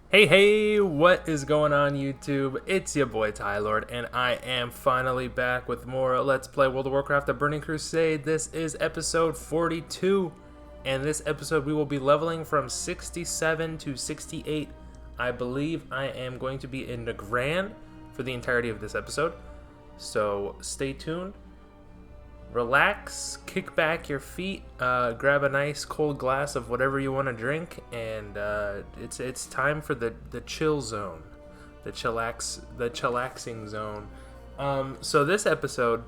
Hey, what is going on YouTube? It's your boy Tylord, and I am finally back with more Let's Play World of Warcraft, The Burning Crusade. This is episode 42, and this episode we will be leveling from 67 to 68. I believe I am going to be in Nagrand for the entirety of this episode, so stay tuned. Relax, kick back your feet, grab a nice cold glass of whatever you want to drink, and it's time for the chill zone, the chillaxing zone. So this episode,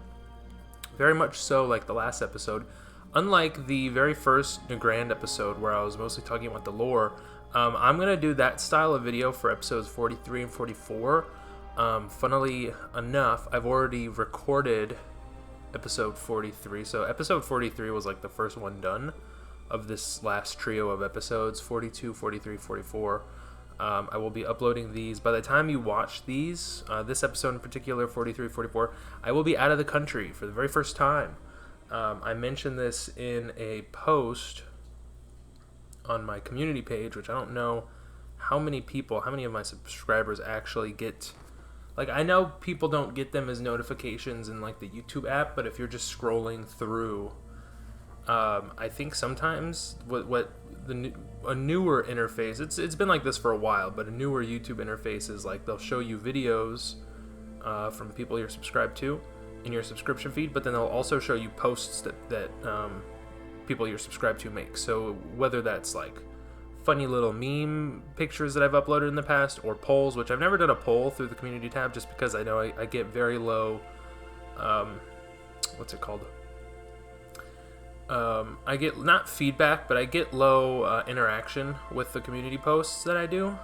very much so like the last episode, unlike the very first Nagrand episode where I was mostly talking about the lore, I'm gonna do that style of video for episodes 43 and 44. Funnily enough, I've already recorded episode 43, so episode 43 was like the first one done of this last trio of episodes, 42, 43, 44. I will be uploading these. By the time you watch these, this episode in particular, 43, 44, I will be out of the country for the very first time. I mentioned this in a post on my community page, which I don't know how many of my subscribers actually get. Like, I know people don't get them as notifications in, like, the YouTube app, but if you're just scrolling through, I think sometimes a newer interface, it's been like this for a while, but a newer YouTube interface is, like, they'll show you videos from people you're subscribed to in your subscription feed, but then they'll also show you posts that people you're subscribed to make. So whether that's, like, funny little meme pictures that I've uploaded in the past, or polls, which I've never done a poll through the community tab just because I know I get very low, what's it called? I get, not feedback, but I get low interaction with the community posts that I do,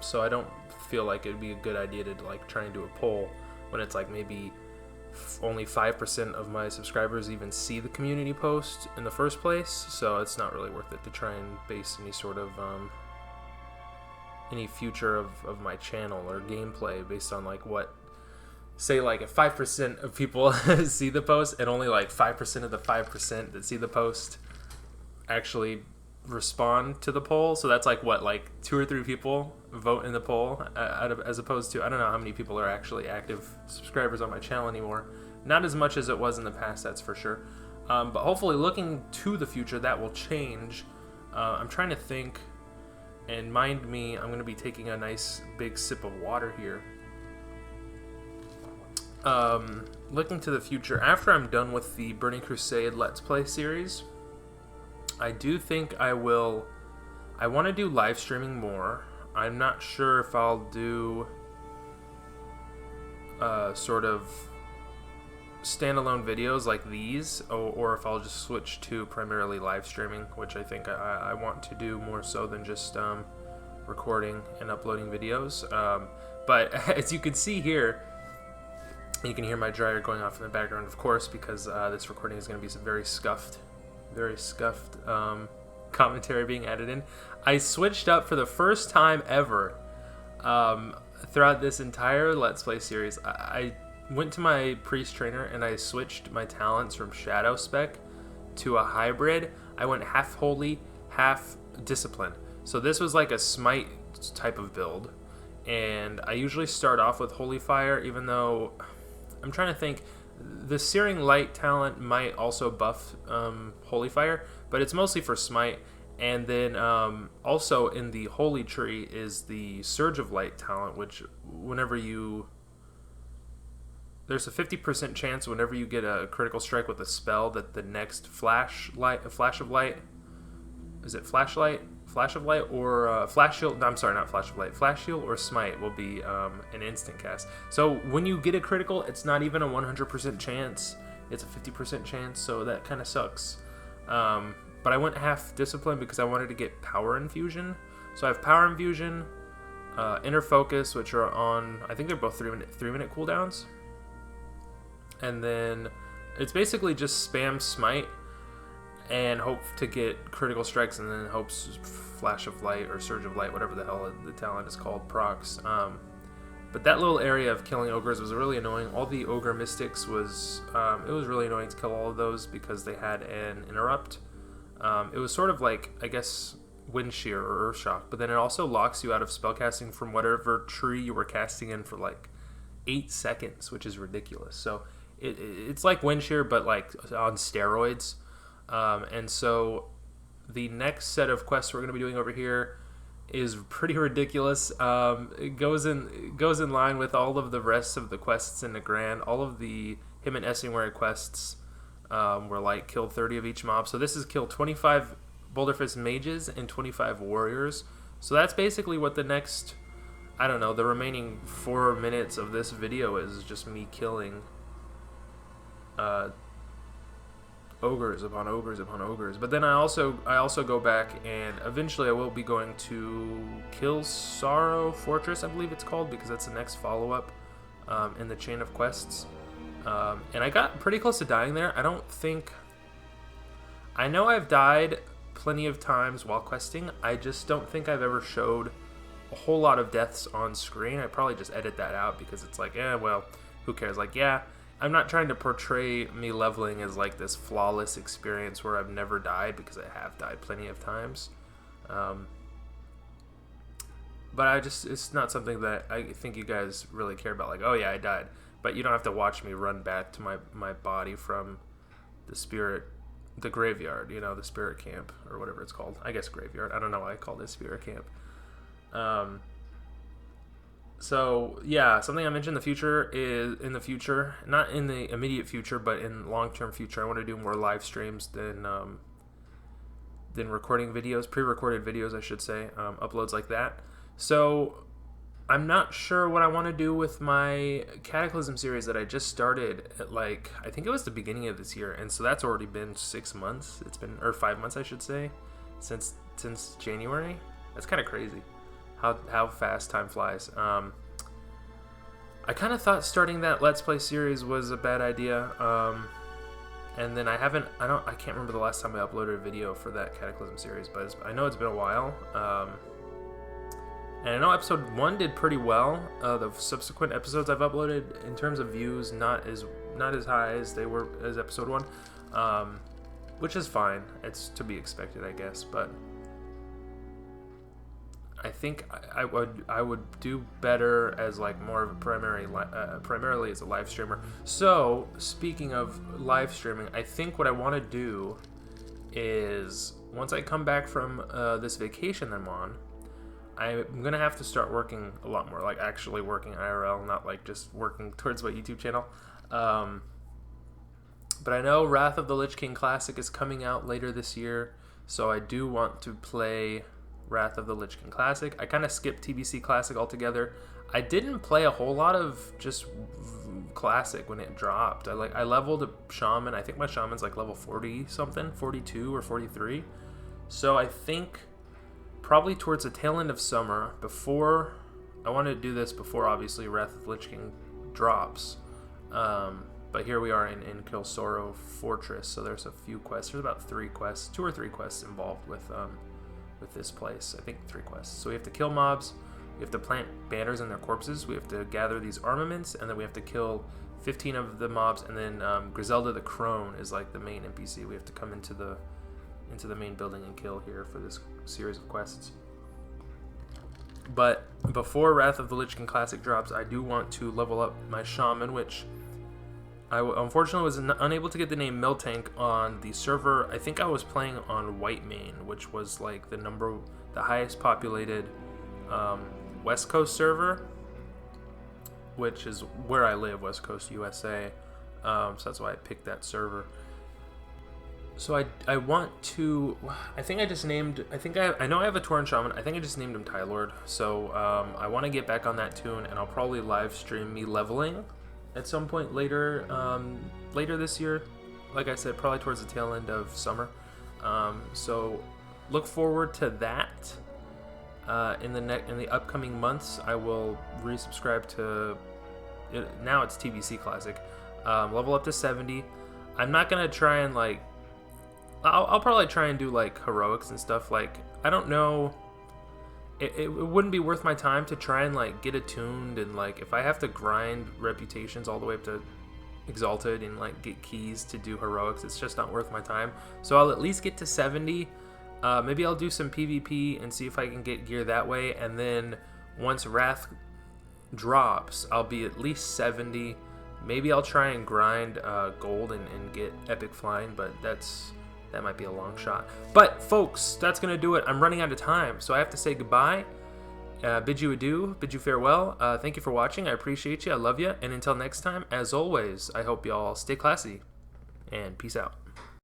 so I don't feel like it'd be a good idea to, like, try and do a poll when it's like maybe only 5% of my subscribers even see the community post in the first place, so it's not really worth it to try and base any sort of any future of my channel or gameplay based on, like, what, say, like, if 5% of people see the post and only like 5% of the 5% that see the post actually respond to the poll, so that's like what, like 2 or 3 people vote in the poll as opposed to, I don't know how many people are actually active subscribers on my channel anymore. Not as much as it was in the past, that's for sure, but hopefully looking to the future that will change. I'm trying to think, and mind me, I'm going to be taking a nice big sip of water here. Looking to the future, after I'm done with the Burning Crusade Let's Play series, I do think I want to do live streaming more. I'm not sure if I'll do sort of standalone videos like these, or if I'll just switch to primarily live streaming, which I think I want to do more so than just recording and uploading videos. But as you can see here, you can hear my dryer going off in the background, of course, because this recording is going to be some very scuffed commentary being added in. I switched up for the first time ever throughout this entire Let's Play series. I went to my priest trainer and I switched my talents from Shadow Spec to a hybrid. I went half holy, half discipline. So this was like a smite type of build, and I usually start off with holy fire, even though I'm trying to think, the Searing Light talent might also buff holy fire, but it's mostly for smite. And then also in the holy tree is the Surge of Light talent, which there's a 50% chance whenever you get a critical strike with a spell that the next flash of light, is it flash of light or flash shield? No, I'm sorry, not flash of light. Flash shield or smite will be an instant cast. So when you get a critical, it's not even a 100% chance. It's a 50% chance, so that kind of sucks. But I went half discipline because I wanted to get power infusion. So I have power infusion, inner focus, which are on, I think they're both 3-minute cooldowns. And then it's basically just spam smite and hope to get critical strikes, and then hopes flash of light or surge of light, whatever the hell the talent is called, procs. But that little area of killing ogres was really annoying. All the ogre mystics was, it was really annoying to kill all of those because they had an interrupt. It was sort of like, I guess, Wind Shear or Earth Shock, but then it also locks you out of spellcasting from whatever tree you were casting in for like 8 seconds, which is ridiculous. So it's like Wind Shear, but like on steroids. And so the next set of quests we're going to be doing over here is pretty ridiculous. It goes in line with all of the rest of the quests in Nagrand. All of the Hemet Nesingwary quests were like kill 30 of each mob. So this is kill 25 Boulderfist mages and 25 warriors. So that's basically what the next, I don't know, the remaining 4 minutes of this video is just me killing ogres upon ogres upon ogres. But then I also go back, and eventually I will be going to Kill Sorrow Fortress, I believe it's called, because that's the next follow-up in the chain of quests. And I got pretty close to dying there. I know I've died plenty of times while questing. I just don't think I've ever showed a whole lot of deaths on screen. I probably just edit that out because it's like, well, who cares? Like, yeah, I'm not trying to portray me leveling as like this flawless experience where I've never died, because I have died plenty of times. But it's not something that I think you guys really care about. Like, oh yeah, I died. But you don't have to watch me run back to my body from the graveyard, the spirit camp, or whatever it's called. I guess graveyard. I don't know why I called it spirit camp. So yeah, something I mentioned in the future, not in the immediate future, but in long-term future, I want to do more live streams than recording videos, pre-recorded videos, I should say, uploads like that. So I'm not sure what I want to do with my Cataclysm series that I just started at, like, I think it was the beginning of this year, and so that's already been 6 months. Or 5 months, I should say, since January. That's kind of crazy how fast time flies. I kind of thought starting that Let's Play series was a bad idea, and then I can't remember the last time I uploaded a video for that Cataclysm series, but I know it's been a while. And I know episode 1 did pretty well. The subsequent episodes I've uploaded, in terms of views, not as high as they were as episode 1, which is fine. It's to be expected, I guess. But I think I would do better as like more of a primarily as a live streamer. So speaking of live streaming, I think what I want to do is, once I come back from this vacation I'm on, I'm gonna have to start working a lot more, like actually working IRL, not like just working towards my YouTube channel. But I know Wrath of the Lich King Classic is coming out later this year, so I do want to play Wrath of the Lich King Classic. I kind of skipped TBC Classic altogether. I didn't play a whole lot of just Classic when it dropped. I leveled a Shaman. I think my Shaman's like level 40 something, 42 or 43. So I think probably towards the tail end of summer, I wanted to do this before obviously Wrath of the Lich King drops. But here we are in Kill Sorrow Fortress, so there's a few quests. There's about 2 or 3 quests involved with this place. I think 3 quests. So we have to kill mobs, we have to plant banners in their corpses, we have to gather these armaments, and then we have to kill 15 of the mobs, and then Griselda the Crone is like the main NPC. We have to come into the main building and kill here for this series of quests. But before Wrath of the Lich King Classic drops, I do want to level up my Shaman, which I unfortunately was unable to get the name Miltank on the server. I think I was playing on Whitemane, which was like the highest populated West Coast server, which is where I live, West Coast USA. So that's why I picked that server. So I want to, I know I have a Tauren Shaman. I think I just named him Tylord. So I want to get back on that tune, and I'll probably live stream me leveling at some point later this year. Like I said, probably towards the tail end of summer. So look forward to that. In the upcoming months, I will resubscribe to it. Now it's TBC Classic. Level up to 70. I'm not gonna try and like, I'll probably try and do like heroics and stuff. Like, I don't know it wouldn't be worth my time to try and like get attuned, and like if I have to grind reputations all the way up to exalted and like get keys to do heroics, it's just not worth my time. So I'll at least get to 70. Maybe I'll do some PvP and see if I can get gear that way, and then once Wrath drops, I'll be at least 70. Maybe I'll try and grind gold and get epic flying, but that might be a long shot. But folks, that's gonna do it. I'm running out of time, so I have to say goodbye. Bid you adieu, bid you farewell. Thank you for watching. I appreciate you. I love you. And until next time, as always, I hope y'all stay classy and peace out.